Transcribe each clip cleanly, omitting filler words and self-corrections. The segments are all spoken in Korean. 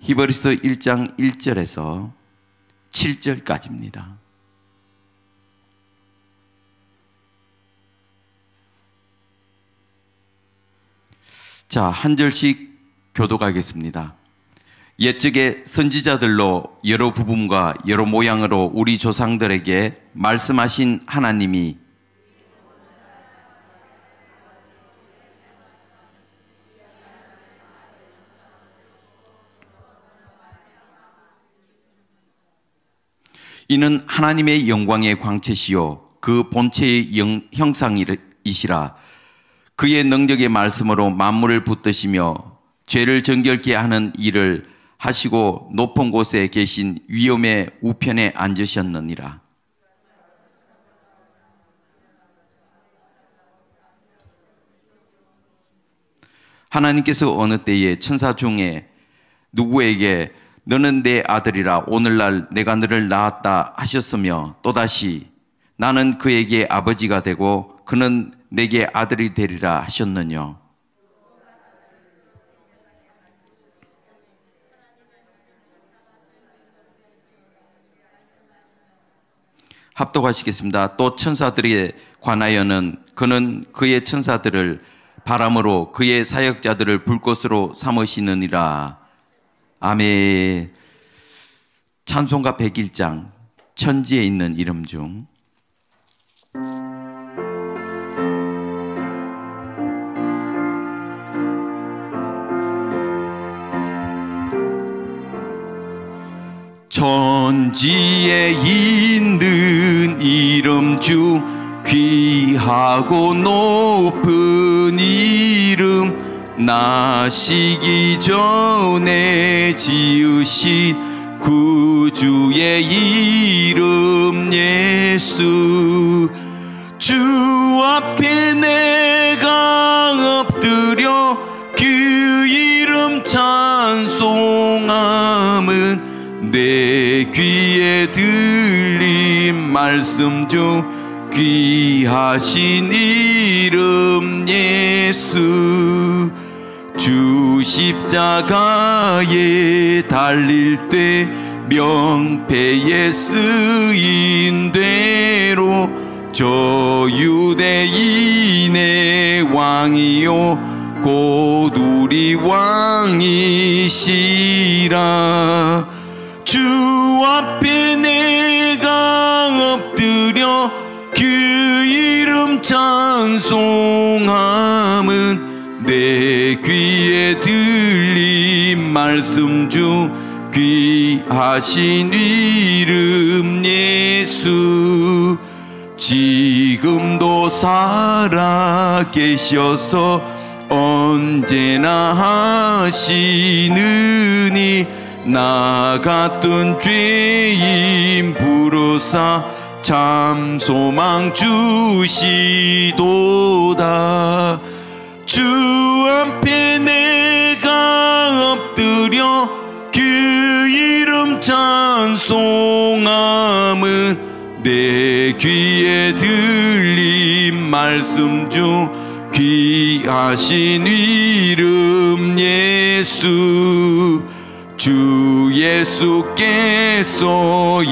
히브리서 1장 1절에서 7절까지입니다. 자, 한 절씩 교독하겠습니다. 옛적에 선지자들로 여러 부분과 여러 모양으로 우리 조상들에게 말씀하신 하나님이 이는 하나님의 영광의 광채시요 그 본체의 형상이시라. 그의 능력의 말씀으로 만물을 붙드시며 죄를 정결케 하는 일을 하시고 높은 곳에 계신 위엄의 우편에 앉으셨느니라. 하나님께서 어느 때에 천사 중에 누구에게 너는 내 아들이라 오늘날 내가 너를 낳았다 하셨으며 또다시 나는 그에게 아버지가 되고 그는 내게 아들이 되리라 하셨느냐. 합독하시겠습니다. 또 천사들에 관하여는 그는 그의 천사들을 바람으로 그의 사역자들을 불꽃으로 삼으시느니라. 아멘. 찬송가 101장 천지에 있는 이름 중 천지에 있는 이름 중 귀하고 높은 이름 나시기 전에 지으신 구주의 이름 예수. 주 앞에 내가 엎드려 그 이름 찬송함은 내 귀에 들린 말씀 중 귀하신 이름 예수. 주 십자가에 달릴 때 명패에 쓰인 대로 저 유대인의 왕이요 곧 우리 왕이시라. 주 앞에 내가 엎드려 그 이름 찬송함은 내 귀에 들린 말씀 중 귀하신 이름 예수. 지금도 살아 계셔서 언제나 하시느니 나 같은 죄인 부르사 참 소망 주시도다. 주 앞에 내가 엎드려 그 이름 찬송함은 내 귀에 들린 말씀 중 귀하신 이름 예수. 주 예수께서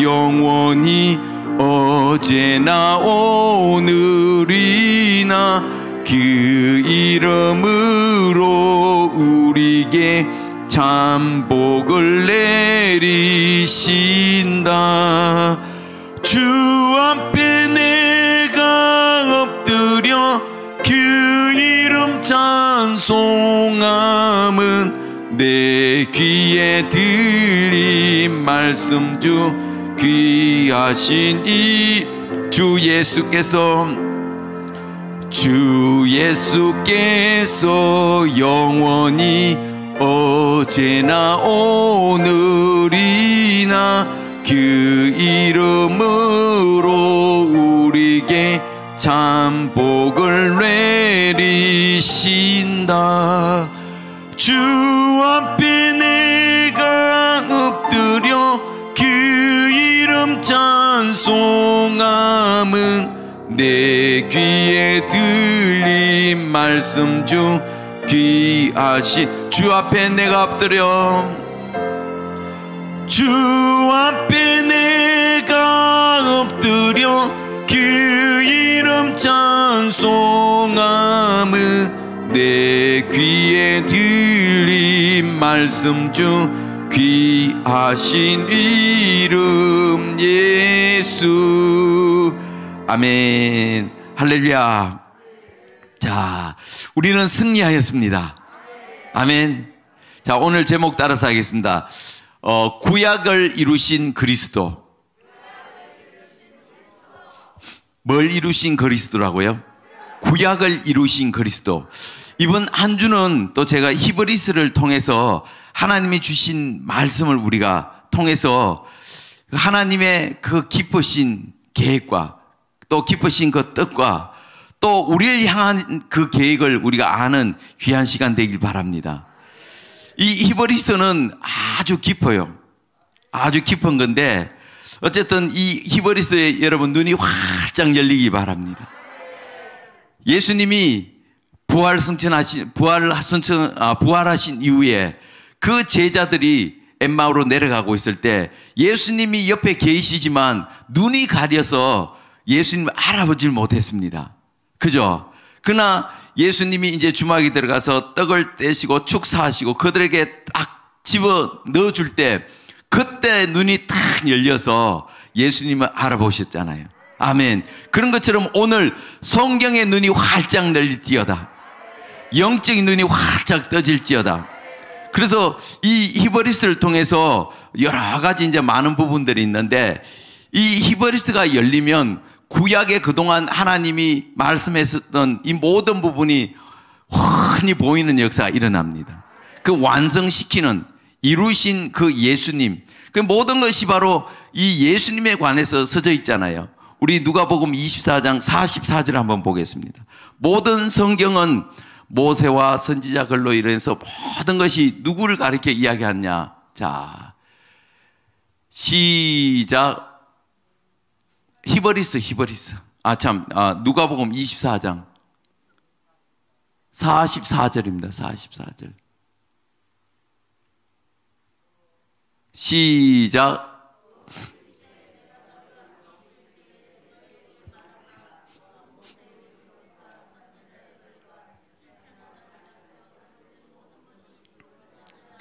영원히 어제나 오늘이나 그 이름으로 우리에게 참 복을 내리신다. 주 앞에 내가 엎드려 그 이름 찬송함은 내 귀에 들린 말씀 중 귀하신 이 주 예수께서 영원히 어제나 오늘이나 그 이름으로 우리에게 참 복을 내리신다. 주 앞에 내가 엎드려 그 이름 찬송함은 내 귀에 들린 말씀 중 귀하신 주 앞에 내가 엎드려 주 앞에 내가 엎드려 그 이름 찬송함은 내 귀에 들린 말씀 중 귀하신 이름 예수. 아멘. 할렐루야. 자, 우리는 승리하였습니다. 아멘. 자, 오늘 제목 따라서 하겠습니다. 구약을 이루신 그리스도. 뭘 이루신 그리스도라고요? 구약을 이루신 그리스도. 이번 한 주는 또 제가 히브리스를 통해서 하나님이 주신 말씀을 우리가 통해서 하나님의 그 기쁘신 계획과 또 기쁘신 그 뜻과 또 우리를 향한 그 계획을 우리가 아는 귀한 시간 되길 바랍니다. 이 히브리서는 아주 깊어요. 아주 깊은 건데 어쨌든 이 히브리서에 여러분 눈이 활짝 열리기 바랍니다. 예수님이 부활하신 이후에 그 제자들이 엠마오로 내려가고 있을 때 예수님이 옆에 계시지만 눈이 가려서 예수님을 알아보질 못했습니다. 그죠? 그러나 예수님이 이제 주막에 들어가서 떡을 떼시고 축사하시고 그들에게 딱 집어 넣어줄 때 그때 눈이 탁 열려서 예수님을 알아보셨잖아요. 아멘. 그런 것처럼 오늘 성경의 눈이 활짝 열릴지어다. 영적인 눈이 활짝 떠질지어다. 그래서 이 히브리스를 통해서 여러 가지 이제 많은 부분들이 있는데 이 히브리스가 열리면 구약에 그동안 하나님이 말씀했었던 이 모든 부분이 흔히 보이는 역사가 일어납니다. 그 완성시키는 이루신 그 예수님, 그 모든 것이 바로 이 예수님에 관해서 써져 있잖아요. 우리 누가복음 24장 44절 한번 보겠습니다. 모든 성경은 모세와 선지자 글로 인해서 모든 것이 누구를 가리켜 이야기하냐. 자, 시작. 히브리스. 누가복음 24장 44절입니다. 44절. 시작.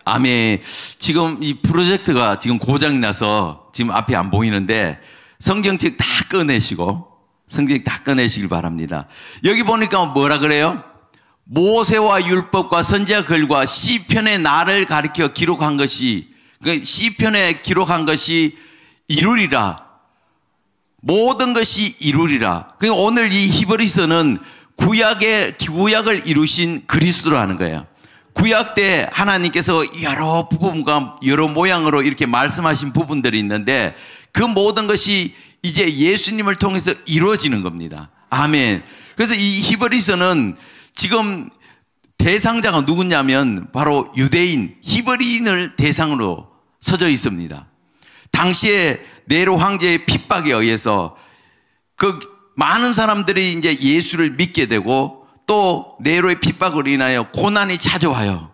아멘. 지금 이 프로젝트가 지금 고장이 나서 지금 앞이 안 보이는데 성경책 다 꺼내시길 바랍니다. 여기 보니까 뭐라 그래요? 모세와 율법과 선지자 글과 시편의 나를 가리켜 기록한 것이, 그 시편에 기록한 것이 이루리라. 모든 것이 이루리라. 그러니까 오늘 이 히브리서는 구약을 이루신 그리스도라는 거예요. 구약 때 하나님께서 여러 부분과 여러 모양으로 이렇게 말씀하신 부분들이 있는데 그 모든 것이 이제 예수님을 통해서 이루어지는 겁니다. 아멘. 그래서 이 히브리서는 지금 대상자가 누구냐면 바로 유대인, 히브리인을 대상으로 서져 있습니다. 당시에 네로 황제의 핍박에 의해서 그 많은 사람들이 이제 예수를 믿게 되고 또 네로의 핍박으로 인하여 고난이 찾아와요.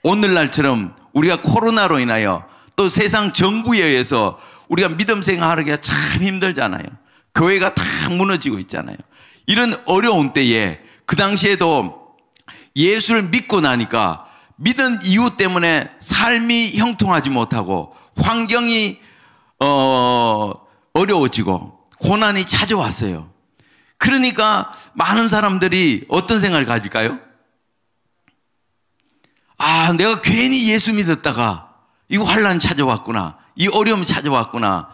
오늘날처럼 우리가 코로나로 인하여 또 세상 정부에 의해서 우리가 믿음 생활하기가 참 힘들잖아요. 교회가 다 무너지고 있잖아요. 이런 어려운 때에 그 당시에도 예수를 믿고 나니까 믿은 이유 때문에 삶이 형통하지 못하고 환경이 어려워지고 고난이 찾아왔어요. 그러니까 많은 사람들이 어떤 생각을 가질까요? 아, 내가 괜히 예수 믿었다가 이 환난이 찾아왔구나. 이 어려움이 찾아왔구나.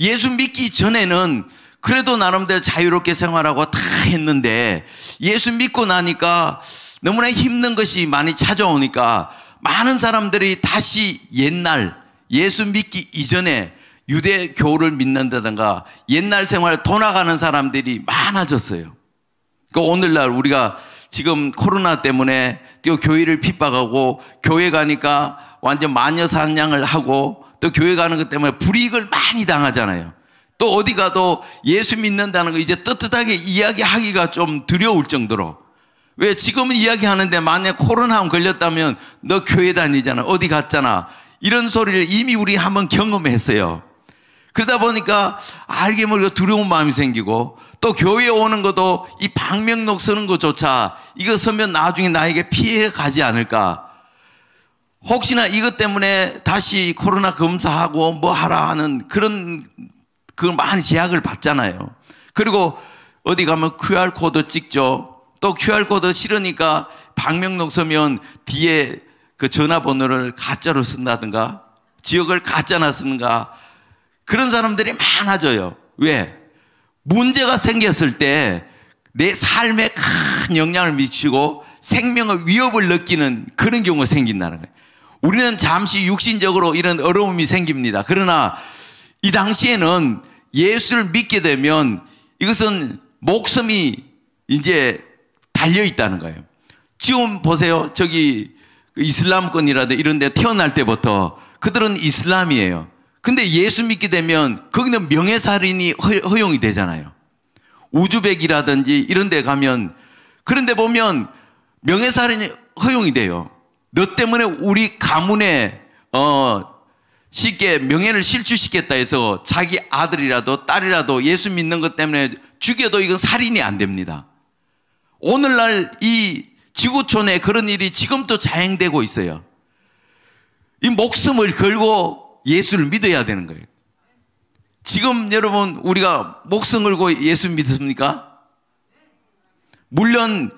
예수 믿기 전에는 그래도 나름대로 자유롭게 생활하고 다 했는데 예수 믿고 나니까 너무나 힘든 것이 많이 찾아오니까 많은 사람들이 다시 옛날 예수 믿기 이전에 유대교를 믿는다든가 옛날 생활에 돌아가는 사람들이 많아졌어요. 그러니까 오늘날 우리가 지금 코로나 때문에 또 교회를 핍박하고 교회 가니까 완전 마녀 사냥을 하고 또 교회 가는 것 때문에 불이익을 많이 당하잖아요. 또 어디 가도 예수 믿는다는 거 이제 떳떳하게 이야기하기가 좀 두려울 정도로. 왜 지금은 이야기하는데 만약 코로나 걸렸다면 너 교회 다니잖아. 어디 갔잖아. 이런 소리를 이미 우리 한번 경험했어요. 그러다 보니까 알게 모르게 두려운 마음이 생기고, 또 교회에 오는 것도 이 방명록 서는 것조차 이거 서면 나중에 나에게 피해 가지 않을까, 혹시나 이것 때문에 다시 코로나 검사하고 뭐 하라 하는 그런 많이 제약을 받잖아요. 그리고 어디 가면 QR코드 찍죠. 또 QR코드 싫으니까 방명록 서면 뒤에 그 전화번호를 가짜로 쓴다든가 지역을 가짜나 쓰는가, 그런 사람들이 많아져요. 왜? 문제가 생겼을 때 내 삶에 큰 영향을 미치고 생명의 위협을 느끼는 그런 경우가 생긴다는 거예요. 우리는 잠시 육신적으로 이런 어려움이 생깁니다. 그러나 이 당시에는 예수를 믿게 되면 이것은 목숨이 이제 달려 있다는 거예요. 지금 보세요. 저기 이슬람권이라도 이런 데 태어날 때부터 그들은 이슬람이에요. 근데 예수 믿게 되면 거기는 명예살인이 허용이 되잖아요. 우즈벡이라든지 이런 데 가면, 그런 데 보면 명예살인이 허용이 돼요. 너 때문에 우리 가문에 쉽게 명예를 실추시켰다 해서 자기 아들이라도 딸이라도 예수 믿는 것 때문에 죽여도 이건 살인이 안 됩니다. 오늘날 이 지구촌에 그런 일이 지금도 자행되고 있어요. 이 목숨을 걸고 예수를 믿어야 되는 거예요. 지금 여러분 우리가 목숨 걸고 예수 믿습니까? 물론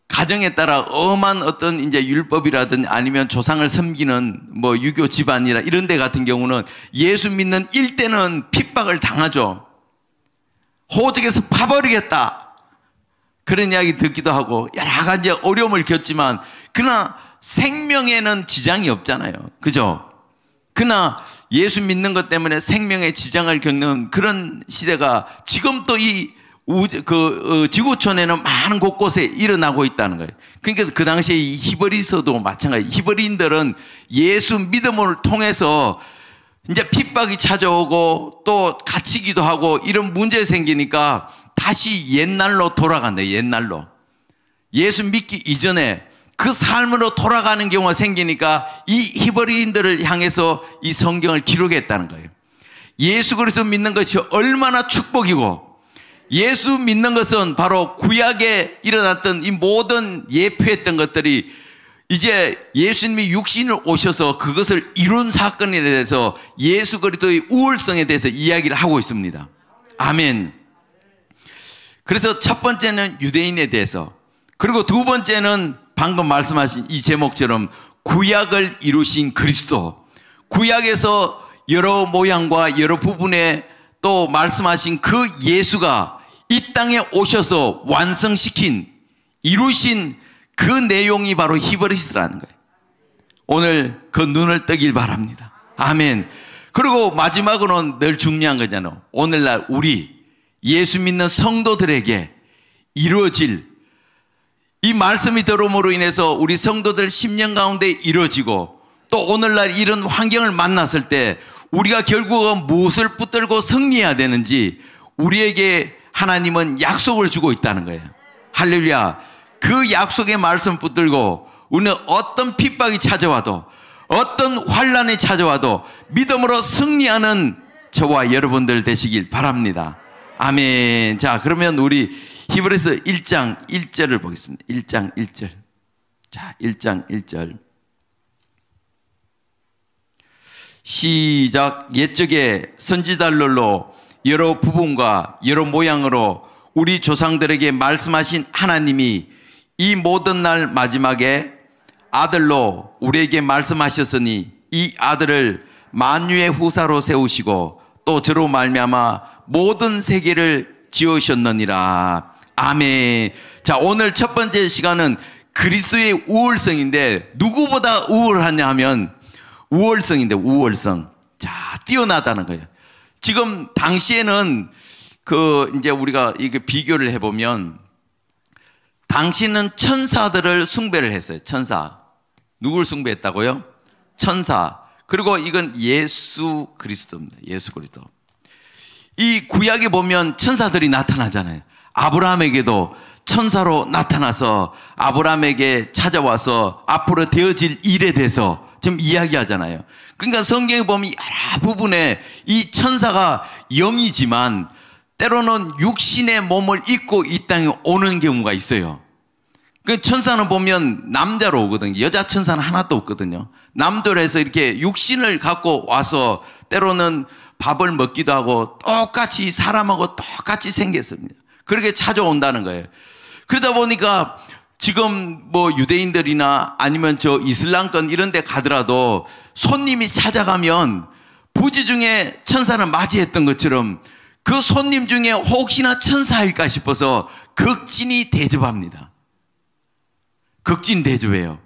가정에 따라 엄한 어떤 이제 율법이라든 아니면 조상을 섬기는 뭐 유교 집안이라 이런 데 같은 경우는 예수 믿는 일대는 핍박을 당하죠. 호적에서 파버리겠다, 그런 이야기 듣기도 하고 여러 가지 어려움을 겪지만, 그러나 생명에는 지장이 없잖아요. 그죠? 그러나 예수 믿는 것 때문에 생명에 지장을 겪는 그런 시대가 지금도 이 지구촌에는 많은 곳곳에 일어나고 있다는 거예요. 그러니까 그 당시에 이 히브리서도 마찬가지. 히브리인들은 예수 믿음을 통해서 이제 핍박이 찾아오고 또 갇히기도 하고 이런 문제 생기니까 다시 옛날로 돌아간다. 옛날로. 예수 믿기 이전에 그 삶으로 돌아가는 경우가 생기니까 이 히브리인들을 향해서 이 성경을 기록했다는 거예요. 예수 그리스도 믿는 것이 얼마나 축복이고, 예수 믿는 것은 바로 구약에 일어났던 이 모든 예표했던 것들이 이제 예수님이 육신을 오셔서 그것을 이룬 사건에 대해서 예수 그리스도의 우월성에 대해서 이야기를 하고 있습니다. 아멘. 그래서 첫 번째는 유대인에 대해서, 그리고 두 번째는 방금 말씀하신 이 제목처럼 구약을 이루신 그리스도, 구약에서 여러 모양과 여러 부분에 또 말씀하신 그 예수가 이 땅에 오셔서 완성시킨, 이루신 그 내용이 바로 히브리서라는 거예요. 오늘 그 눈을 뜨길 바랍니다. 아멘. 그리고 마지막으로는 늘 중요한 거잖아요. 오늘날 우리 예수 믿는 성도들에게 이루어질 이 말씀이 들어옴으로 인해서 우리 성도들 10년 가운데 이루어지고, 또 오늘날 이런 환경을 만났을 때 우리가 결국은 무엇을 붙들고 승리해야 되는지 우리에게 하나님은 약속을 주고 있다는 거예요. 할렐루야. 그 약속의 말씀 붙들고 우리는 어떤 핍박이 찾아와도, 어떤 환난이 찾아와도 믿음으로 승리하는 저와 여러분들 되시길 바랍니다. 아멘. 자, 그러면 우리 히브리서 1장 1절을 보겠습니다. 1장 1절. 자, 1장 1절. 시작. 옛적에 선지자들로 여러 부분과 여러 모양으로 우리 조상들에게 말씀하신 하나님이 이 모든 날 마지막에 아들로 우리에게 말씀하셨으니 이 아들을 만유의 후사로 세우시고 또 저로 말미암아 모든 세계를 지으셨느니라. 아멘. 자, 오늘 첫 번째 시간은 그리스도의 우월성인데, 누구보다 우월하냐 하면 우월성인데, 우월성. 자, 뛰어나다는 거예요. 지금 당시에는 이제 우리가 이게 비교를 해보면, 당시는 천사들을 숭배를 했어요. 천사. 누굴 숭배했다고요? 천사. 그리고 이건 예수 그리스도입니다. 예수 그리스도. 이 구약에 보면 천사들이 나타나잖아요. 아브라함에게도 천사로 나타나서 아브라함에게 찾아와서 앞으로 되어질 일에 대해서 지금 이야기하잖아요. 그러니까 성경에 보면 여러 부분에 이 천사가 영이지만 때로는 육신의 몸을 입고 이 땅에 오는 경우가 있어요. 그 천사는 보면 남자로 오거든요. 여자 천사는 하나도 없거든요. 남들에서 이렇게 육신을 갖고 와서 때로는 밥을 먹기도 하고 똑같이 사람하고 똑같이 생겼습니다. 그렇게 찾아온다는 거예요. 그러다 보니까 지금 뭐 유대인들이나 아니면 저 이슬람권 이런 데 가더라도 손님이 찾아가면 부지 중에 천사를 맞이했던 것처럼 그 손님 중에 혹시나 천사일까 싶어서 극진히 대접합니다. 극진 대접해요.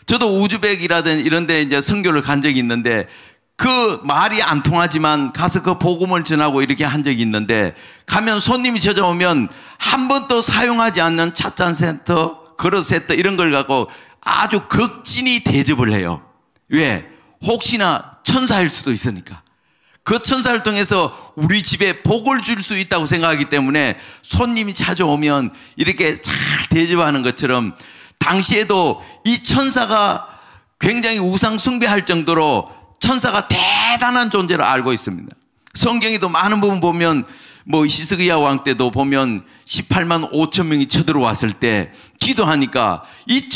저도 우즈벡이라든 이런 데 이제 선교를 간 적이 있는데 그 말이 안 통하지만 가서 그 복음을 전하고 이렇게 한 적이 있는데 가면 손님이 찾아오면 한 번도 사용하지 않는 찻잔 세트, 그릇 세트 이런 걸 갖고 아주 극진히 대접을 해요. 왜? 혹시나 천사일 수도 있으니까. 그 천사를 통해서 우리 집에 복을 줄 수 있다고 생각하기 때문에 손님이 찾아오면 이렇게 잘 대접하는 것처럼 당시에도 이 천사가 굉장히 우상 숭배할 정도로 천사가 대단한 존재를 알고 있습니다. 성경에도 많은 부분 보면 뭐 히스기야 왕 때도 보면 18만 5천 명이 쳐들어왔을 때 기도하니까 이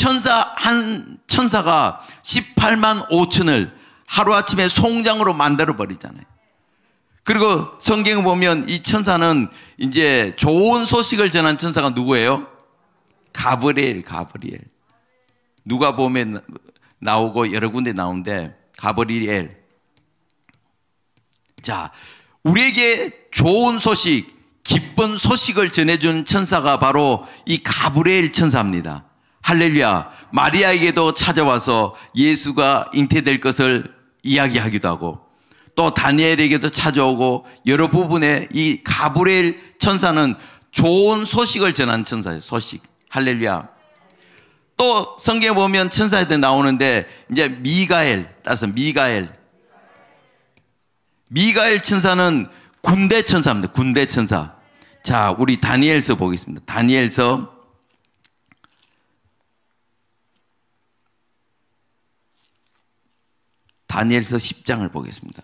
한 천사가 18만 5천을 하루아침에 송장으로 만들어 버리잖아요. 그리고 성경에 보면 이 천사는 이제 좋은 소식을 전한 천사가 누구예요? 가브리엘. 누가 보면 나오고 여러 군데 나오는데 가브리엘. 자, 우리에게 좋은 소식, 기쁜 소식을 전해준 천사가 바로 이 가브리엘 천사입니다. 할렐루야. 마리아에게도 찾아와서 예수가 잉태될 것을 이야기하기도 하고 또 다니엘에게도 찾아오고 여러 부분에 이 가브리엘 천사는 좋은 소식을 전하는 천사예요. 소식. 할렐루야. 또 성경에 보면 천사한테 나오는데 이제 미가엘, 따라서 미가엘 천사는 군대 천사입니다. 군대 천사. 자, 우리 다니엘서 보겠습니다. 다니엘서 10장을 보겠습니다.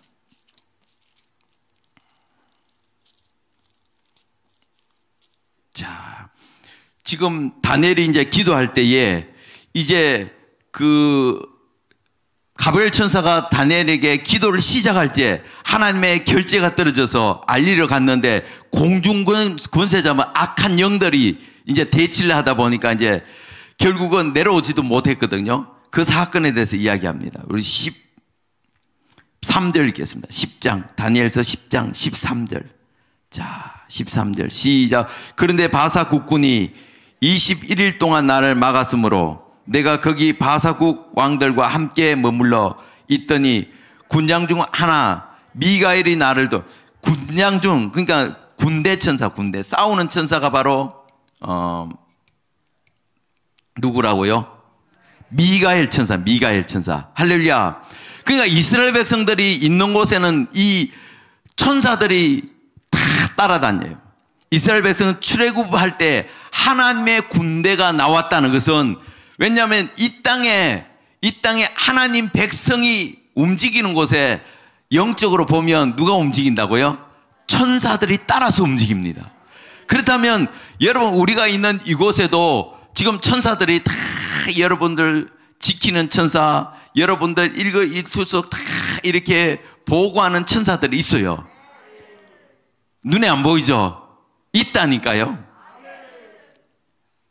자, 지금 다니엘이 이제 기도할 때에 이제 그 가브리엘 천사가 다니엘에게 기도를 시작할 때 하나님의 결재가 떨어져서 알리러 갔는데 공중 권세자만 악한 영들이 이제 대치를 하다 보니까 이제 결국은 내려오지도 못했거든요. 그 사건에 대해서 이야기합니다. 우리 13절 읽겠습니다. 10장, 다니엘서 10장 13절. 자, 13절 시작. 그런데 바사 국군이 21일 동안 나를 막았으므로 내가 거기 바사국 왕들과 함께 머물러 있더니 군장 중 하나 미가엘이 나를 군장 중, 그러니까 군대 천사, 군대 싸우는 천사가 바로 누구라고요? 미가엘 천사. 할렐루야. 그러니까 이스라엘 백성들이 있는 곳에는 이 천사들이 다 따라다녀요. 이스라엘 백성은 출애굽할 때 하나님의 군대가 나왔다는 것은, 왜냐하면 이 땅에 하나님 백성이 움직이는 곳에 영적으로 보면 누가 움직인다고요? 천사들이 따라서 움직입니다. 그렇다면 여러분, 우리가 있는 이곳에도 지금 천사들이 다 여러분들 지키는 천사, 여러분들 일거일투족 다 이렇게 보고하는 천사들이 있어요. 눈에 안 보이죠? 있다니까요.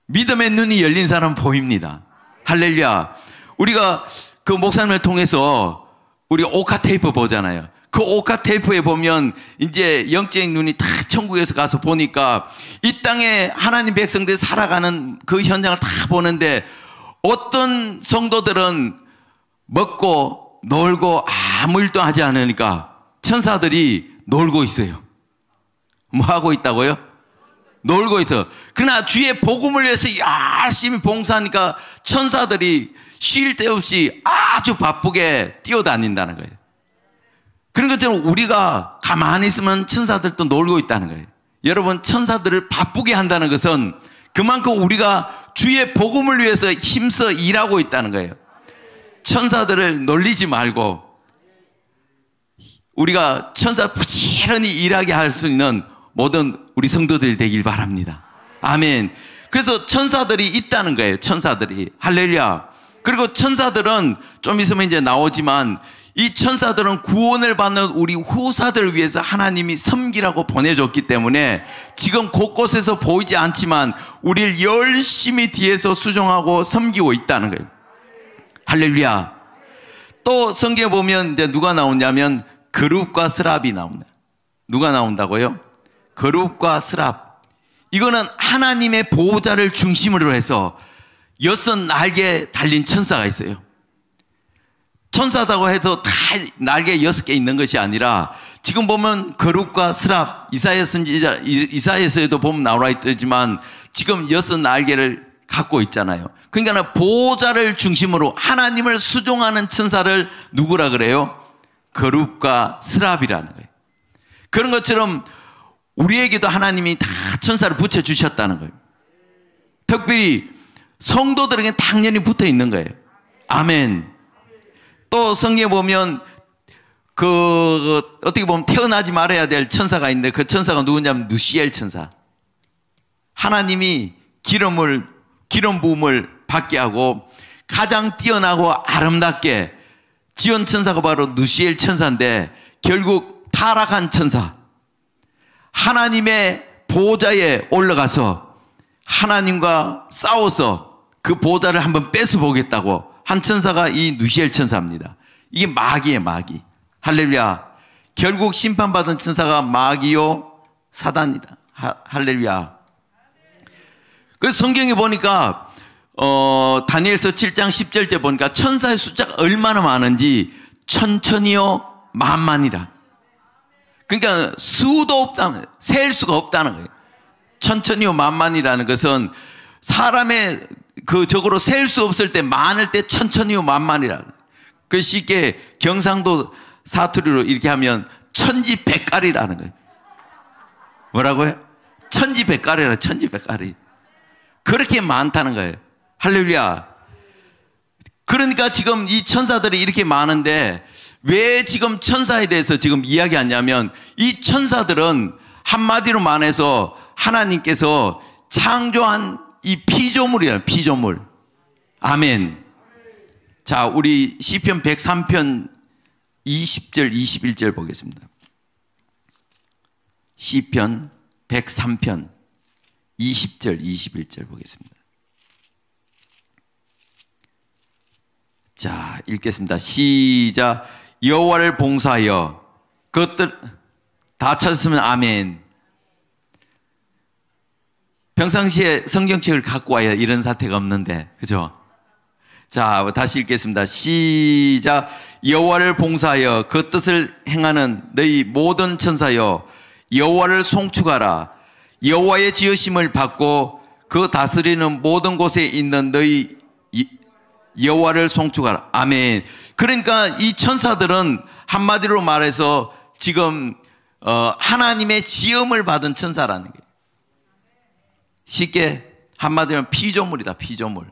믿음의 눈이 열린 사람은 보입니다. 할렐루야. 우리가 그 목사님을 통해서 우리 오카 테이프 보잖아요. 그 오카 테이프에 보면 이제 영적인 눈이 다 천국에서 가서 보니까 이 땅에 하나님 백성들이 살아가는 그 현장을 다 보는데 어떤 성도들은 먹고 놀고 아무 일도 하지 않으니까 천사들이 놀고 있어요. 뭐 하고 있다고요? 놀고 있어. 그러나 주의 복음을 위해서 열심히 봉사하니까 천사들이 쉴 데 없이 아주 바쁘게 뛰어다닌다는 거예요. 그런 것처럼 우리가 가만히 있으면 천사들도 놀고 있다는 거예요. 여러분, 천사들을 바쁘게 한다는 것은 그만큼 우리가 주의 복음을 위해서 힘써 일하고 있다는 거예요. 천사들을 놀리지 말고 우리가 천사 부지런히 일하게 할 수 있는 모든 우리 성도들이 되길 바랍니다. 아멘. 그래서 천사들이 있다는 거예요. 천사들이. 할렐루야. 그리고 천사들은 좀 있으면 이제 나오지만 이 천사들은 구원을 받는 우리 후사들을 위해서 하나님이 섬기라고 보내줬기 때문에 지금 곳곳에서 보이지 않지만 우리를 열심히 뒤에서 수종하고 섬기고 있다는 거예요. 할렐루야. 또 성경에 보면 이제 누가 나오냐면 거룹과 스랍이 나옵니다. 누가 나온다고요? 거룹과 스랍. 이거는 하나님의 보호자를 중심으로 해서 6 날개 달린 천사가 있어요. 천사다고 해서 다 날개 6개 있는 것이 아니라 지금 보면 거룹과 스랍, 이사야서에도 보면 나와 있지만 지금 6 날개를 갖고 있잖아요. 그러니까 보호자를 중심으로 하나님을 수종하는 천사를 누구라 그래요? 거룹과 스랍이라는 거예요. 그런 것처럼 우리에게도 하나님이 다 천사를 붙여주셨다는 거예요. 특별히 성도들에게 당연히 붙어 있는 거예요. 아멘. 또 성경에 보면 어떻게 보면 태어나지 말아야 될 천사가 있는데 그 천사가 누구냐면 누시엘 천사. 하나님이 기름 부음을 받게 하고 가장 뛰어나고 아름답게 지은 천사가 바로 누시엘 천사인데 결국 타락한 천사. 하나님의 보호자에 올라가서 하나님과 싸워서 그 보호자를 한번 뺏어 보겠다고 한 천사가 이 누시엘 천사입니다. 이게 마귀예요, 마귀. 할렐루야. 결국 심판받은 천사가 마귀요 사단이다. 할렐루야. 그래서 성경에 보니까 다니엘서 7장 10절째 보니까 천사의 숫자가 얼마나 많은지 천천히요 만만이라. 그러니까 수도 없다는, 셀 수가 없다는 거예요. 천천히요 만만이라는 것은 사람의 적으로 셀 수 없을 때 많을 때 천천히요 만만이라. 그 쉽게 경상도 사투리로 이렇게 하면 천지백갈이라는 거예요. 뭐라고요? 천지백갈이라. 천지백갈이. 그렇게 많다는 거예요. 할렐루야. 그러니까 지금 이 천사들이 이렇게 많은데 왜 지금 천사에 대해서 지금 이야기하냐면 이 천사들은 한마디로 말해서 하나님께서 창조한 이 피조물이에요. 피조물. 아멘. 자, 우리 시편 103편 20절 21절 보겠습니다. 시편 103편 20절 21절 보겠습니다. 자, 읽겠습니다. 시작. 여호와를 봉사하여 그것들 다 찾았으면 아멘. 평상시에 성경책을 갖고 와야 이런 사태가 없는데, 그죠? 자, 다시 읽겠습니다. 시작. 여호와를 봉사하여 그 뜻을 행하는 너희 모든 천사여 여호와를 송축하라. 여호와의 지으심을 받고 그 다스리는 모든 곳에 있는 너희 여호와를 송축하라. 아멘. 그러니까 이 천사들은 한마디로 말해서 지금 하나님의 지음을 받은 천사라는 거예요. 쉽게 한마디로 피조물이다. 피조물.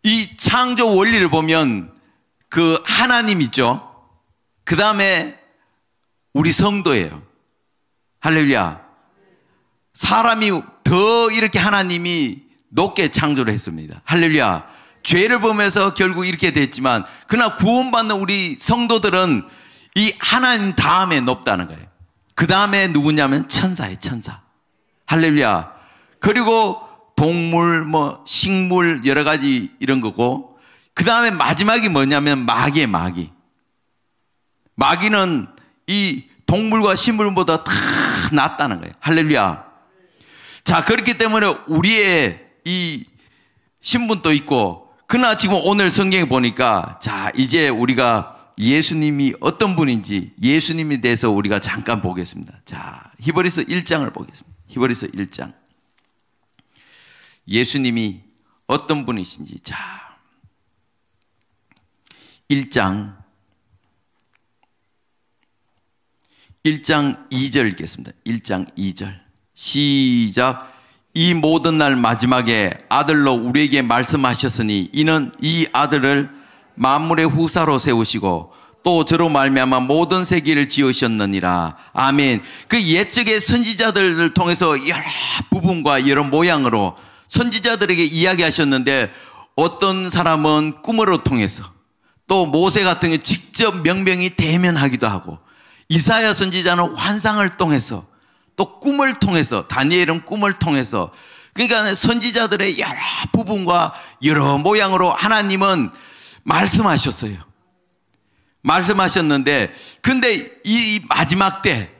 이 창조 원리를 보면 그 하나님 있죠. 그 다음에 우리 성도예요. 할렐루야. 사람이 더 이렇게 하나님이 높게 창조를 했습니다. 할렐루야. 죄를 범해서 결국 이렇게 됐지만 그러나 구원받는 우리 성도들은 이 하나님 다음에 높다는 거예요. 그 다음에 누구냐면 천사예요. 천사. 할렐루야. 그리고 동물, 식물 여러 가지 이런 거고 그 다음에 마지막이 뭐냐면 마귀예요. 마귀. 마귀는 이 동물과 식물보다 다 낫다는 거예요. 할렐루야. 자, 그렇기 때문에 우리의 이 신분도 있고 그러나 지금 오늘 성경에 보니까 자, 이제 우리가 예수님이 어떤 분인지 예수님에 대해서 우리가 잠깐 보겠습니다. 자, 히브리서 1장을 보겠습니다. 히브리서 1장. 예수님이 어떤 분이신지. 자, 1장 2절 읽겠습니다. 1장 2절. 시작. 이 모든 날 마지막에 아들로 우리에게 말씀하셨으니 이는 이 아들을 만물의 후사로 세우시고 또 저로 말미암아 모든 세계를 지으셨느니라. 아멘. 그 옛적의 선지자들을 통해서 여러 부분과 여러 모양으로 선지자들에게 이야기하셨는데, 어떤 사람은 꿈으로 통해서, 또 모세 같은 경우 직접 명명이 대면하기도 하고, 이사야 선지자는 환상을 통해서, 또 꿈을 통해서, 다니엘은 꿈을 통해서, 그러니까 선지자들의 여러 부분과 여러 모양으로 하나님은 말씀하셨어요. 말씀하셨는데, 근데 이 마지막 때,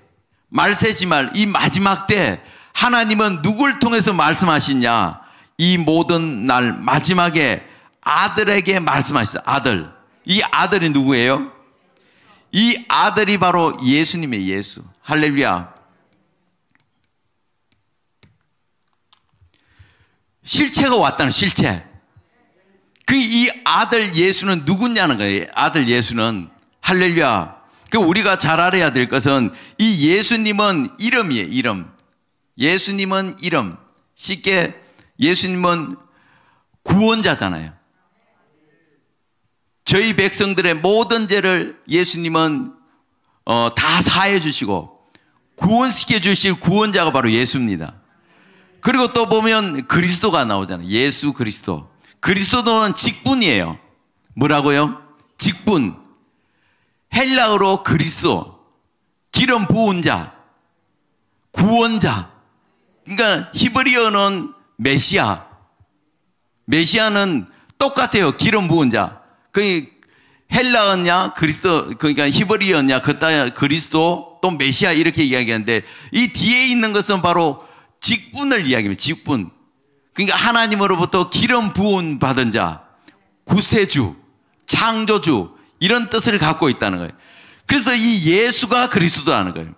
말세지말 이 마지막 때 하나님은 누굴 통해서 말씀하시냐? 이 모든 날 마지막에 아들에게 말씀하셨어요. 아들. 이 아들이 누구예요? 이 아들이 바로 예수님이에요. 예수. 할렐루야. 실체가 왔다는 실체. 이 아들 예수는 누구냐는 거예요. 아들 예수는. 할렐루야. 우리가 잘 알아야 될 것은 이 예수님은 이름이에요. 이름. 예수님은 이름. 쉽게 예수님은 구원자잖아요. 저희 백성들의 모든 죄를 예수님은 다 사해 주시고 구원시켜 주실 구원자가 바로 예수입니다. 그리고 또 보면 그리스도가 나오잖아요. 예수 그리스도. 그리스도는 직분이에요. 뭐라고요? 직분. 헬라어로 그리스도. 기름 부은 자. 구원자. 그러니까 히브리어는 메시아. 메시아는 똑같아요. 기름 부은 자. 그 헬라어냐 그리스도, 그러니까 히브리어냐 그따 그리스도 또 메시아 이렇게 이야기하는데, 이 뒤에 있는 것은 바로 직분을 이야기합니다. 직분. 그러니까 하나님으로부터 기름 부은 받은 자, 구세주, 창조주 이런 뜻을 갖고 있다는 거예요. 그래서 이 예수가 그리스도라는 거예요.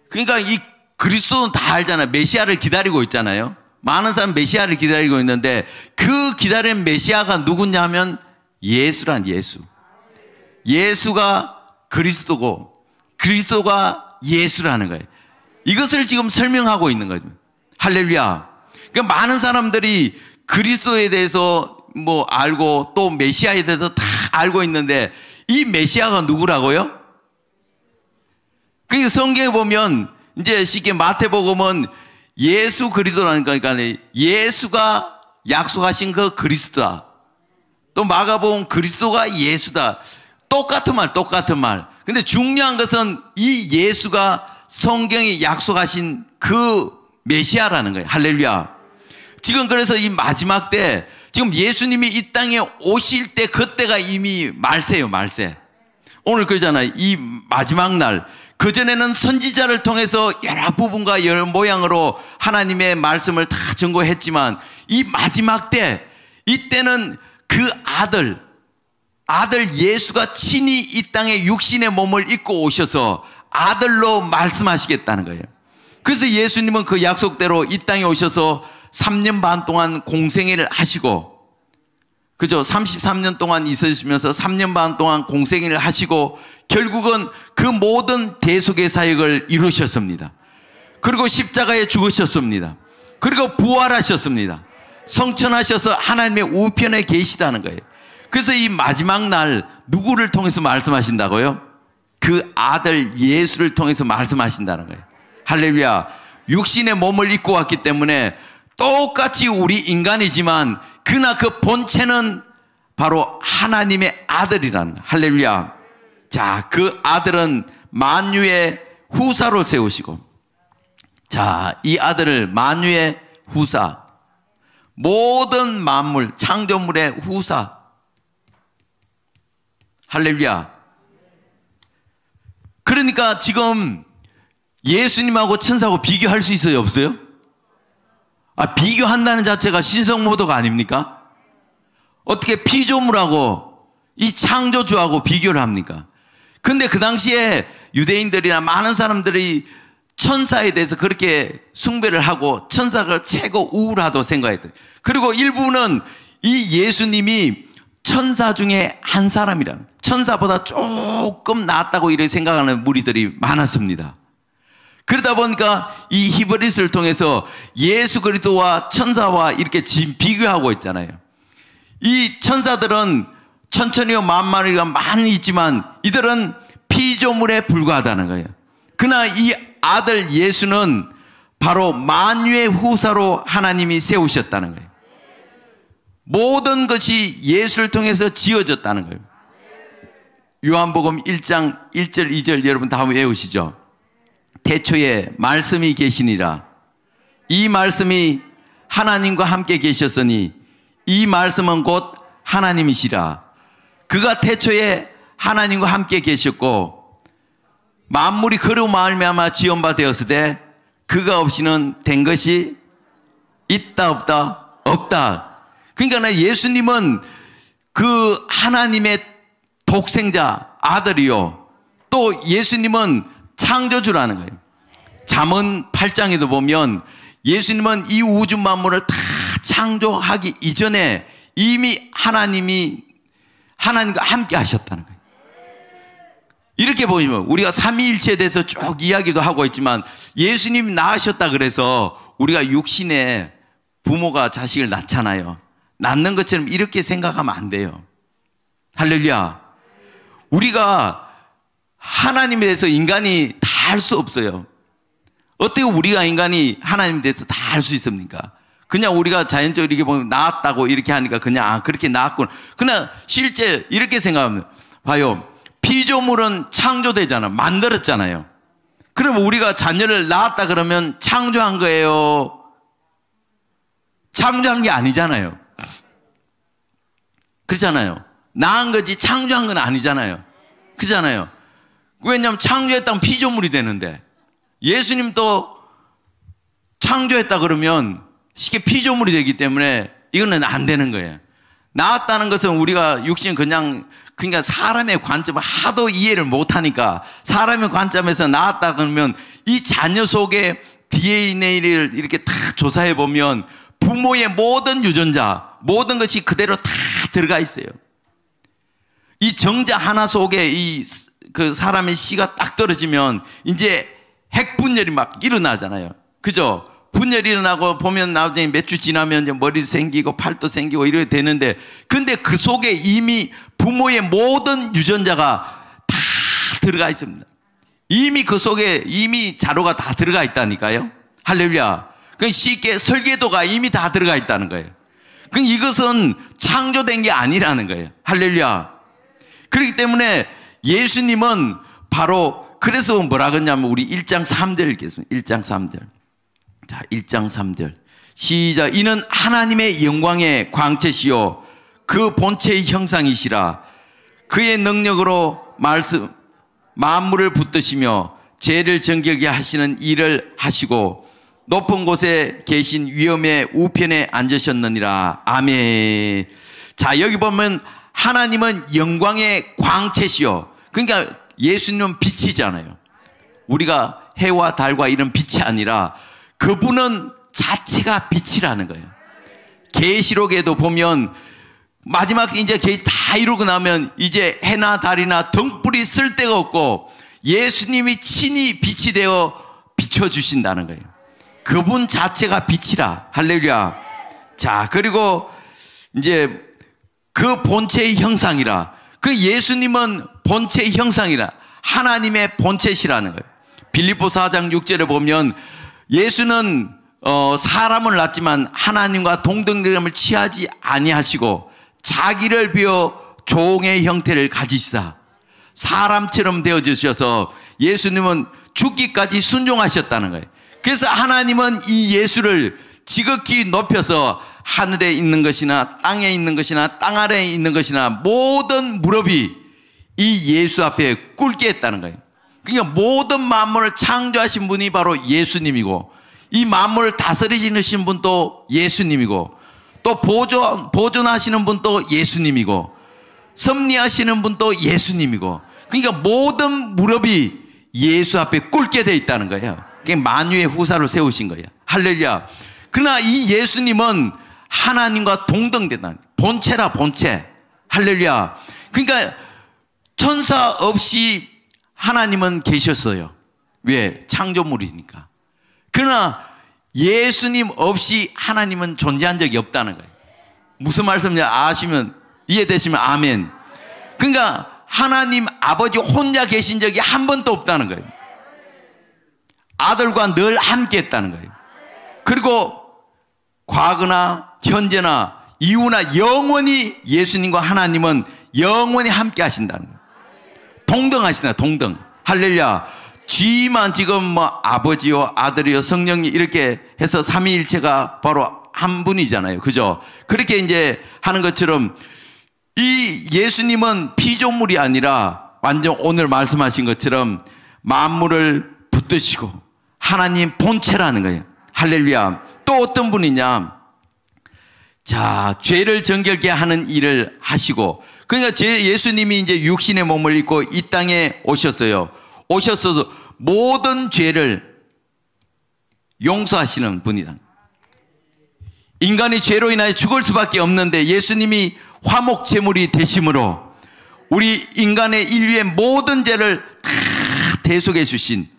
그러니까 이 그리스도는 다 알잖아요. 메시아를 기다리고 있잖아요. 많은 사람 메시아를 기다리고 있는데, 그 기다리는 메시아가 누구냐 하면 예수란 예수. 예수가 그리스도고 그리스도가 예수라는 거예요. 이것을 지금 설명하고 있는 거죠. 할렐루야. 그러니까 많은 사람들이 그리스도에 대해서 뭐 알고 또 메시아에 대해서 다 알고 있는데, 이 메시아가 누구라고요? 그 성경에 보면 이제 쉽게 마태복음은 예수 그리스도라는 거니까 예수가 약속하신 그 그리스도다. 또 마가복음 그리스도가 예수다. 똑같은 말, 똑같은 말. 근데 중요한 것은 이 예수가 성경이 약속하신 그 메시아라는 거예요. 할렐루야. 지금 그래서 이 마지막 때, 지금 예수님이 이 땅에 오실 때 그때가 이미 말세예요. 말세. 오늘 그러잖아요. 이 마지막 날. 그전에는 선지자를 통해서 여러 부분과 여러 모양으로 하나님의 말씀을 다 전거했지만, 이 마지막 때, 이때는 그 아들 예수가 친히 이 땅에 육신의 몸을 입고 오셔서 아들로 말씀하시겠다는 거예요. 그래서 예수님은 그 약속대로 이 땅에 오셔서 3년 반 동안 공생애를 하시고, 그죠? 33년 동안 있으시면서 3년 반 동안 공생애를 하시고, 결국은 그 모든 대속의 사역을 이루셨습니다. 그리고 십자가에 죽으셨습니다. 그리고 부활하셨습니다. 성천하셔서 하나님의 우편에 계시다는 거예요. 그래서 이 마지막 날 누구를 통해서 말씀하신다고요? 그 아들 예수를 통해서 말씀하신다는 거예요. 할렐루야. 육신의 몸을 입고 왔기 때문에 똑같이 우리 인간이지만 그러나 그 본체는 바로 하나님의 아들이라는 거예요. 할렐루야. 자, 그 아들은 만유의 후사로 세우시고, 자, 이 아들을 만유의 후사, 모든 만물, 창조물의 후사. 할렐루야. 그러니까 지금 예수님하고 천사하고 비교할 수 있어요, 없어요? 비교한다는 자체가 신성모독 아닙니까? 어떻게 피조물하고 이 창조주하고 비교를 합니까? 근데 그 당시에 유대인들이나 많은 사람들이 천사에 대해서 그렇게 숭배를 하고 천사가 최고 우울하다고 생각했대요. 그리고 일부는 이 예수님이 천사 중에 한 사람이라, 천사보다 조금 낫다고 이렇게 생각하는 무리들이 많았습니다. 그러다 보니까 이 히브리서를 통해서 예수 그리스도와 천사와 이렇게 비교하고 있잖아요. 이 천사들은 천천히와 만마리가 많이 있지만 이들은 피조물에 불과하다는 거예요. 그러나 이 아들 예수는 바로 만유의 후사로 하나님이 세우셨다는 거예요. 모든 것이 예수를 통해서 지어졌다는 거예요. 요한복음 1장 1절 2절 여러분 다 외우시죠? 태초에 말씀이 계시니라. 이 말씀이 하나님과 함께 계셨으니 이 말씀은 곧 하나님이시라. 그가 태초에 하나님과 함께 계셨고 만물이 그로 말미암아 지은 바 되었으되 그가 없이는 된 것이 있다 없다 없다. 그러니까 예수님은 그 하나님의 독생자 아들이요, 또 예수님은 창조주라는 거예요. 잠언 8장에도 보면 예수님은 이 우주 만물을 다 창조하기 이전에 이미 하나님과 함께 하셨다는 거예요. 이렇게 보면 우리가 삼위일체에 대해서 쭉 이야기도 하고 있지만 예수님이 낳으셨다 그래서 우리가 육신에 부모가 자식을 낳잖아요. 낳는 것처럼 이렇게 생각하면 안 돼요. 할렐루야. 우리가 하나님에 대해서 인간이 다 할 수 없어요. 어떻게 우리가 인간이 하나님에 대해서 다 할 수 있습니까? 그냥 우리가 자연적으로 이렇게 보면 낳았다고 이렇게 하니까 그냥 그렇게 낳았구나. 그러나 실제 이렇게 생각하면 봐요. 피조물은 창조되잖아. 만들었잖아요. 그러면 우리가 자녀를 낳았다 그러면 창조한 거예요? 창조한 게 아니잖아요. 그렇잖아요. 낳은 거지 창조한 건 아니잖아요. 그렇잖아요. 왜냐하면 창조했다면 피조물이 되는데 예수님도 창조했다 그러면 쉽게 피조물이 되기 때문에 이거는 안 되는 거예요. 낳았다는 것은 우리가 육신 그러니까 사람의 관점을 하도 이해를 못하니까 사람의 관점에서 낳았다 그러면 이 자녀 속에 DNA를 이렇게 다 조사해 보면 부모의 모든 유전자, 모든 것이 그대로 다 들어가 있어요. 이 정자 하나 속에 그 사람의 씨가 딱 떨어지면 이제 핵분열이 막 일어나잖아요. 그죠? 분열이 일어나고 보면 나중에 몇 주 지나면 이제 머리도 생기고 팔도 생기고 이렇게 되는데, 근데 그 속에 이미 부모의 모든 유전자가 다 들어가 있습니다. 이미 그 속에 이미 자료가 다 들어가 있다니까요. 할렐루야. 그 쉽게 설계도가 이미 다 들어가 있다는 거예요. 그 이것은 창조된 게 아니라는 거예요. 할렐루야. 그렇기 때문에 예수님은 바로 그래서 뭐라 그러냐면 우리 1장 3절 읽겠습니다. 1장 3절. 자, 1장 3절. 시작. 이는 하나님의 영광의 광채시요 그 본체의 형상이시라. 그의 능력으로 만물을 붙드시며 죄를 정결케 하시는 일을 하시고 높은 곳에 계신 위엄의 우편에 앉으셨느니라. 아멘. 자, 여기 보면 하나님은 영광의 광채시요. 그러니까 예수님은 빛이잖아요. 우리가 해와 달과 이런 빛이 아니라 그분은 자체가 빛이라는 거예요. 계시록에도 보면 마지막 이제 계시 다 이루고 나면 이제 해나 달이나 등불이 쓸 데가 없고 예수님이 친히 빛이 되어 비춰주신다는 거예요. 그분 자체가 빛이라. 할렐루야. 자, 그리고 이제 그 본체의 형상이라. 그 예수님은 본체의 형상이라. 하나님의 본체시라는 거예요. 빌립보서 4장 6절에 보면 예수는 사람을 낳지만 하나님과 동등됨을 취하지 아니하시고 자기를 비워 종의 형태를 가지시사 사람처럼 되어주셔서 예수님은 죽기까지 순종하셨다는 거예요. 그래서 하나님은 이 예수를 지극히 높여서 하늘에 있는 것이나 땅에 있는 것이나 땅 아래에 있는 것이나 모든 무릎이 이 예수 앞에 꿇게 했다는 거예요. 그러니까 모든 만물을 창조하신 분이 바로 예수님이고 이 만물을 다스리시는 분도 예수님이고 또 보존하시는 분도 예수님이고 섭리하시는 분도 예수님이고 그러니까 모든 무릎이 예수 앞에 꿇게 돼 있다는 거예요. 그게 만유의 후사를 세우신 거예요. 할렐루야. 그러나 이 예수님은 하나님과 동등되다. 본체라 본체. 할렐루야. 그러니까 천사 없이 하나님은 계셨어요. 왜? 창조물이니까. 그러나 예수님 없이 하나님은 존재한 적이 없다는 거예요. 무슨 말씀인지 아시면, 이해되시면 아멘. 그러니까 하나님 아버지 혼자 계신 적이 한 번도 없다는 거예요. 아들과 늘 함께 했다는 거예요. 그리고 과거나 현재나 이후나 영원히 예수님과 하나님은 영원히 함께 하신다는 거예요. 동등하시다, 동등. 할렐루야. 쥐만 지금 뭐 아버지요, 아들이요, 성령이 이렇게 해서 삼위일체가 바로 한 분이잖아요. 그죠? 그렇게 이제 하는 것처럼 이 예수님은 피조물이 아니라 완전 오늘 말씀하신 것처럼 만물을 붙드시고 하나님 본체라는 거예요. 할렐루야. 또 어떤 분이냐? 자, 죄를 정결케 하는 일을 하시고, 그러니까 예수님이 이제 육신의 몸을 입고 이 땅에 오셨어요. 오셔서 모든 죄를 용서하시는 분이다. 인간이 죄로 인하여 죽을 수밖에 없는데 예수님이 화목 제물이 되심으로 우리 인간의 인류의 모든 죄를 다 대속해 주신,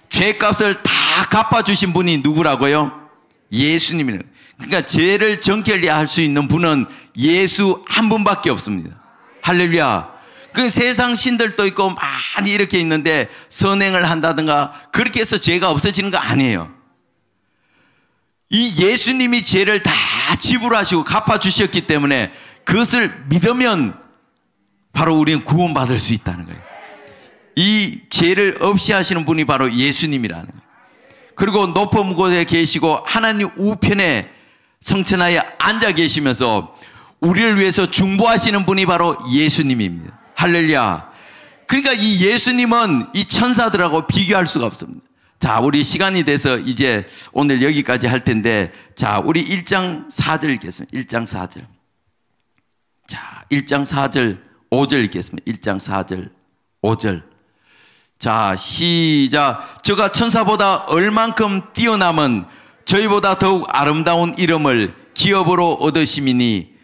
죄값을 다 갚아주신 분이 누구라고요? 예수님이에요. 그러니까 죄를 정결케 할 수 있는 분은 예수 한 분밖에 없습니다. 할렐루야. 그 세상 신들도 있고 많이 이렇게 있는데 선행을 한다든가 그렇게 해서 죄가 없어지는 거 아니에요. 이 예수님이 죄를 다 지불하시고 갚아주셨기 때문에 그것을 믿으면 바로 우리는 구원받을 수 있다는 거예요. 이 죄를 없이 하시는 분이 바로 예수님이라는 거예요. 그리고 높은 곳에 계시고 하나님 우편에 성천하에 앉아 계시면서 우리를 위해서 중보하시는 분이 바로 예수님입니다. 할렐루야. 그러니까 이 예수님은 이 천사들하고 비교할 수가 없습니다. 자, 우리 시간이 돼서 이제 오늘 여기까지 할 텐데, 자, 우리 1장 4절 읽겠습니다. 1장 4절. 자, 1장 4절 5절 읽겠습니다. 1장 4절 5절. 자, 시작. 저가 천사보다 얼만큼 뛰어남은 저희보다 더욱 아름다운 이름을 기업으로 얻으심이니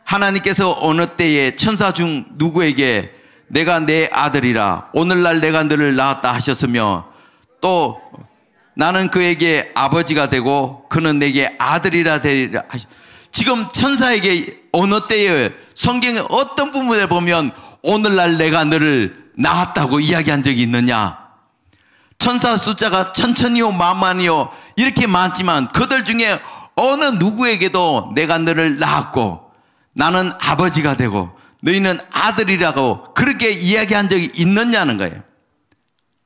하나님께서 어느 때에 천사 중 누구에게 내가 내 아들이라 오늘날 내가 너를 낳았다 하셨으며 또 나는 그에게 아버지가 되고 그는 내게 아들이라 되리라 하셨. 지금 천사에게 어느 때에 성경의 어떤 부분에 보면 오늘날 내가 너를 낳았다고 이야기한 적이 있느냐? 천사 숫자가 천천히요 만만히요 이렇게 많지만 그들 중에 어느 누구에게도 내가 너를 낳았고 나는 아버지가 되고 너희는 아들이라고 그렇게 이야기한 적이 있느냐는 거예요.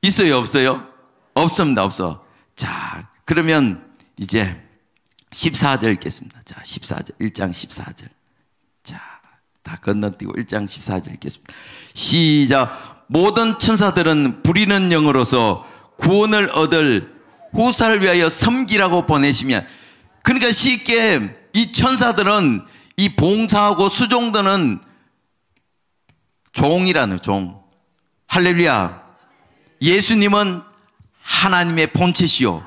있어요, 없어요? 없습니다, 없어. 자, 그러면 이제 14절 읽겠습니다. 자, 14절, 1장 14절. 자, 다 건너뛰고 1장 14절 읽겠습니다. 시작. 모든 천사들은 부리는 영으로서 구원을 얻을 후사를 위하여 섬기라고 보내시면, 그러니까 쉽게 이 천사들은 이 봉사하고 수종들은 종이라는 종. 할렐루야. 예수님은 하나님의 본체시요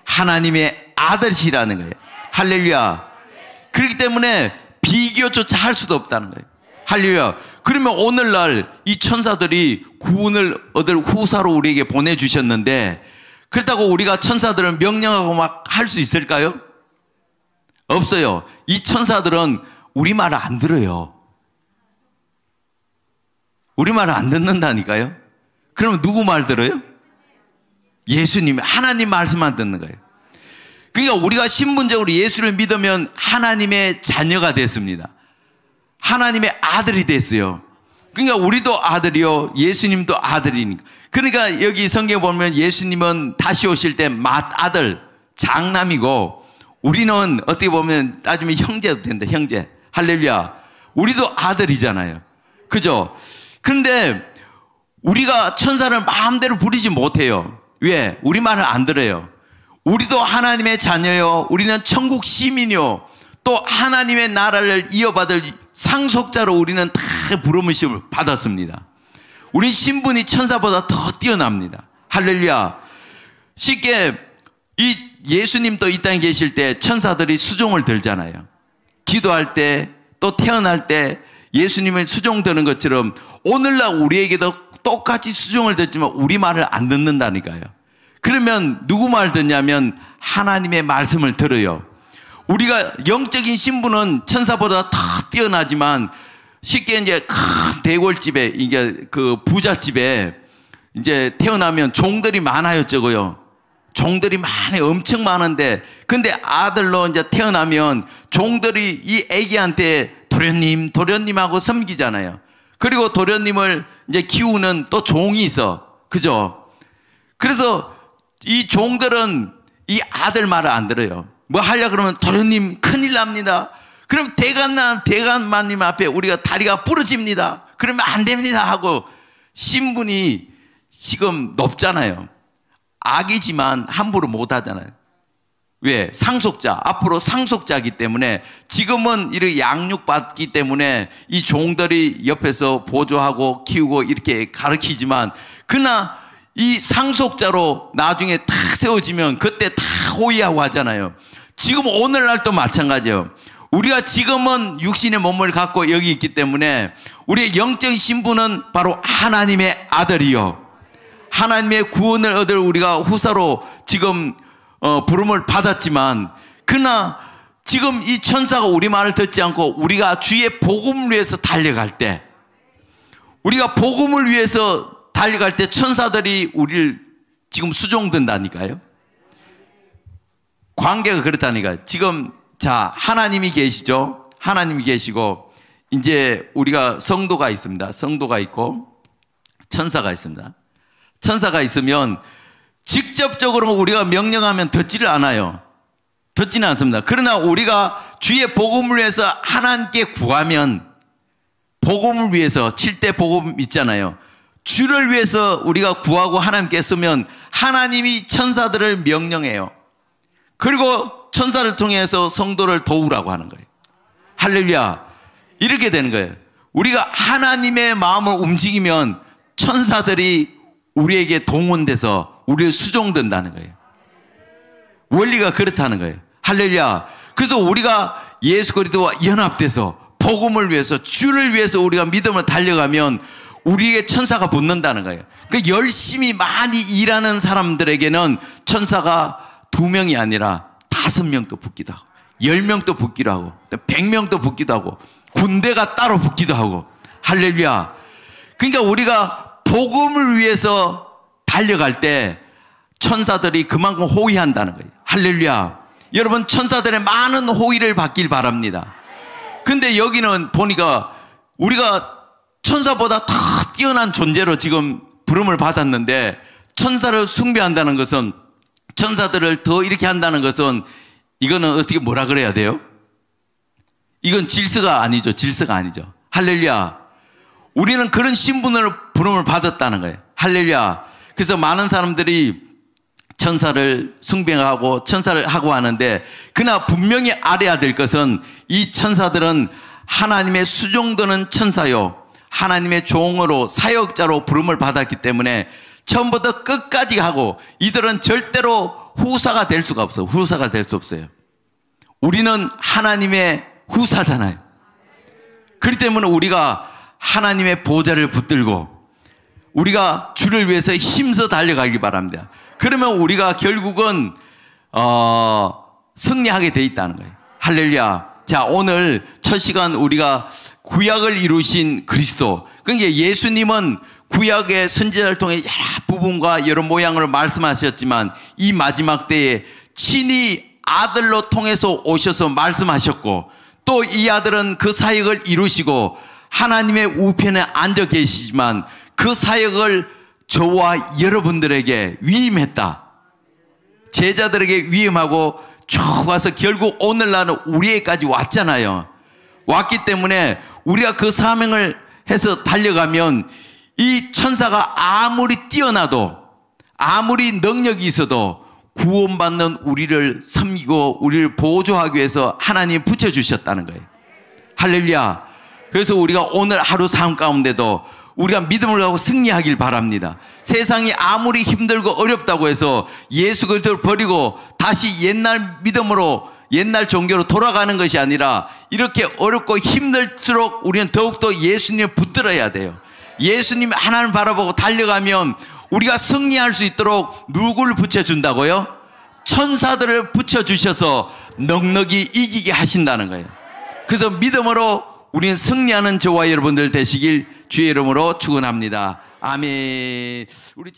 하나님의 아들이시라는 거예요. 할렐루야. 그렇기 때문에 비교조차 할 수도 없다는 거예요. 할렐루야. 그러면 오늘날 이 천사들이 구원을 얻을 후사로 우리에게 보내주셨는데 그렇다고 우리가 천사들을 명령하고 막 할 수 있을까요? 없어요. 이 천사들은 우리 말을 안 들어요. 우리 말을 안 듣는다니까요. 그러면 누구 말 들어요? 예수님, 하나님 말씀만 듣는 거예요. 그러니까 우리가 신분적으로 예수를 믿으면 하나님의 자녀가 됐습니다. 하나님의 아들이 됐어요. 그러니까 우리도 아들이요, 예수님도 아들이니까. 그러니까 여기 성경에 보면 예수님은 다시 오실 때 맏아들, 장남이고 우리는 어떻게 보면 따지면 형제도 된다, 형제. 할렐루야. 우리도 아들이잖아요. 그죠? 그런데 우리가 천사를 마음대로 부리지 못해요. 왜? 우리 말을 안 들어요. 우리도 하나님의 자녀요, 우리는 천국 시민이요, 또 하나님의 나라를 이어받을 상속자로 우리는 다 부름을 받았습니다. 우리 신분이 천사보다 더 뛰어납니다. 할렐루야. 쉽게 이 예수님도 이 땅에 계실 때 천사들이 수종을 들잖아요. 기도할 때 또 태어날 때 예수님의 수종 드는 것처럼 오늘날 우리에게도 똑같이 수종을 듣지만 우리 말을 안 듣는다니까요. 그러면 누구 말 듣냐면 하나님의 말씀을 들어요. 우리가 영적인 신분은 천사보다 더 뛰어나지만 쉽게 이제 큰 대궐집에, 이게 그 부잣집에 이제 태어나면 종들이 많아요, 적어요. 종들이 많아요. 엄청 많은데, 근데 아들로 이제 태어나면 종들이 이 애기한테 도련님하고 섬기잖아요. 그리고 도련님을 이제 키우는 또 종이 있어. 그죠? 그래서 이 종들은 이 아들 말을 안 들어요. 뭐 하려 그러면 도련님 큰일 납니다. 그럼 대감마님 앞에 우리가 다리가 부러집니다. 그러면 안 됩니다 하고 신분이 지금 높잖아요. 악이지만 함부로 못 하잖아요. 왜? 상속자. 앞으로 상속자이기 때문에 지금은 이렇게 양육받기 때문에 이 종들이 옆에서 보조하고 키우고 이렇게 가르치지만, 그러나 이 상속자로 나중에 탁 세워지면 그때 다 호의하고 하잖아요. 지금 오늘날도 마찬가지예요. 우리가 지금은 육신의 몸을 갖고 여기 있기 때문에 우리의 영적인 신분은 바로 하나님의 아들이요, 하나님의 구원을 얻을 우리가 후사로 지금 부름을 받았지만, 그러나 지금 이 천사가 우리 말을 듣지 않고 우리가 주의 복음을 위해서 달려갈 때, 우리가 복음을 위해서 달려갈 때 천사들이 우리를 지금 수종든다니까요. 관계가 그렇다니까요. 지금 자, 하나님이 계시죠. 하나님이 계시고 이제 우리가 성도가 있습니다. 성도가 있고 천사가 있습니다. 천사가 있으면 직접적으로 우리가 명령하면 듣지를 않아요. 듣지는 않습니다. 그러나 우리가 주의 복음을 위해서 하나님께 구하면, 복음을 위해서 7대 복음 있잖아요. 주를 위해서 우리가 구하고 하나님께 쓰면 하나님이 천사들을 명령해요. 그리고 천사를 통해서 성도를 도우라고 하는 거예요. 할렐루야. 이렇게 되는 거예요. 우리가 하나님의 마음을 움직이면 천사들이 우리에게 동원돼서 우리를 수종된다는 거예요. 원리가 그렇다는 거예요. 할렐루야. 그래서 우리가 예수 그리스도와 연합돼서 복음을 위해서, 주를 위해서 우리가 믿음을 달려가면 우리에게 천사가 붙는다는 거예요. 그 열심히 많이 일하는 사람들에게는 천사가 2명이 아니라 5명도 붙기도 하고 10명도 붙기도 하고 100명도 붙기도 하고 군대가 따로 붙기도 하고. 할렐루야. 그러니까 우리가 복음을 위해서 달려갈 때 천사들이 그만큼 호의한다는 거예요. 할렐루야. 여러분, 천사들의 많은 호의를 받길 바랍니다. 근데 여기는 보니까 우리가 천사보다 더 뛰어난 존재로 지금 부름을 받았는데, 천사를 숭배한다는 것은, 천사들을 더 이렇게 한다는 것은, 이거는 어떻게 뭐라 그래야 돼요? 이건 질서가 아니죠. 질서가 아니죠. 할렐루야. 우리는 그런 신분을 부름을 받았다는 거예요. 할렐루야. 그래서 많은 사람들이 천사를 숭배하고 천사를 하고 하는데, 그러나 분명히 알아야 될 것은 이 천사들은 하나님의 수종되는 천사요, 하나님의 종으로 사역자로 부름을 받았기 때문에 처음부터 끝까지 하고, 이들은 절대로 후사가 될 수가 없어요. 후사가 될 수 없어요. 우리는 하나님의 후사잖아요. 그렇기 때문에 우리가 하나님의 보좌를 붙들고 우리가 주를 위해서 힘써 달려가기 바랍니다. 그러면 우리가 결국은 승리하게 돼 있다는 거예요. 할렐루야. 자, 오늘 첫 시간 우리가 구약을 이루신 그리스도, 그러니까 예수님은 구약의 선지자를 통해 여러 부분과 여러 모양을 말씀하셨지만 이 마지막 때에 친히 아들로 통해서 오셔서 말씀하셨고, 또 이 아들은 그 사역을 이루시고 하나님의 우편에 앉아 계시지만 그 사역을 저와 여러분들에게 위임했다. 제자들에게 위임하고 쭉 와서 결국 오늘날은 우리에게까지 왔잖아요. 왔기 때문에 우리가 그 사명을 해서 달려가면 이 천사가 아무리 뛰어나도, 아무리 능력이 있어도 구원받는 우리를 섬기고 우리를 보조하기 위해서 하나님이 붙여주셨다는 거예요. 할렐루야. 그래서 우리가 오늘 하루 삶 가운데도 우리가 믿음을 갖고 승리하길 바랍니다. 세상이 아무리 힘들고 어렵다고 해서 예수 그리스도를 버리고 다시 옛날 믿음으로, 옛날 종교로 돌아가는 것이 아니라, 이렇게 어렵고 힘들수록 우리는 더욱더 예수님을 붙들어야 돼요. 예수님 하나님을 바라보고 달려가면 우리가 승리할 수 있도록 누구를 붙여준다고요? 천사들을 붙여주셔서 넉넉히 이기게 하신다는 거예요. 그래서 믿음으로 우리는 승리하는 저와 여러분들 되시길 주의 이름으로 축원합니다. 아멘. 우리